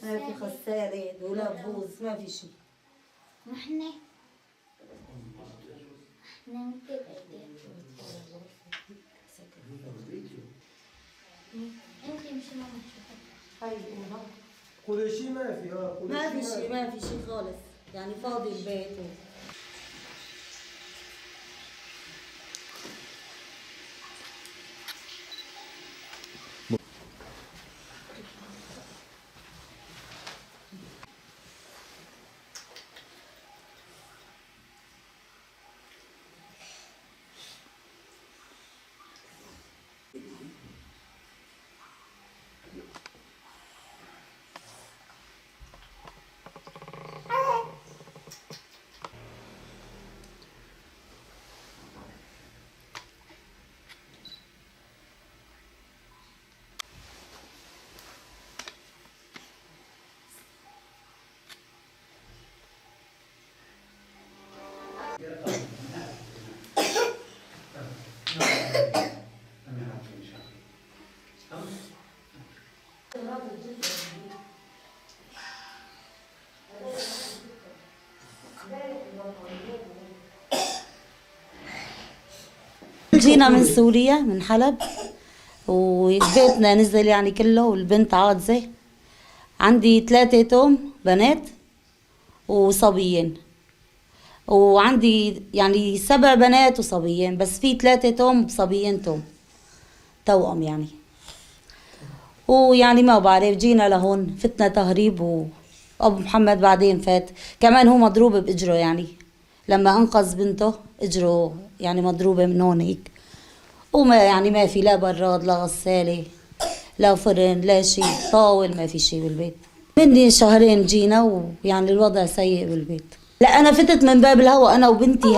ما في غسالة دولاب بوز ما في شيء. احنا ننتبه انت مش هاي كل شيء ما في ما في شيء خالص، يعني فاضي البيت. جينا من سوريا من حلب، وبيتنا نزل يعني كله، والبنت عاجزة. عندي 3 توم بنات وصبيين، وعندي يعني 7 بنات وصبيين، بس في 3 توم وصبيين توأم يعني. ويعني ما بعرف، جينا لهون فتنا تهريب، وأبو محمد بعدين فات كمان، هو مضروب بإجره يعني، لما أنقذ بنته إجره يعني مضروبة من هون هيك. وما يعني ما في لا براد لا غسالة لا فرن لا شيء، طاول ما في شيء بالبيت. من 2 جينا، ويعني الوضع سيء بالبيت. لا أنا فتت من باب الهوا أنا وبنتي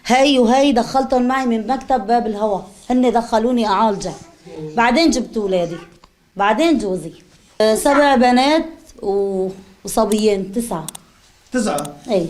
هي وهي دخلتهم معي من مكتب باب الهوا، هن دخلوني أعالجه، بعدين جبت ولادي، بعدين جوزي. 7 بنات وصبيين 9. 9 اي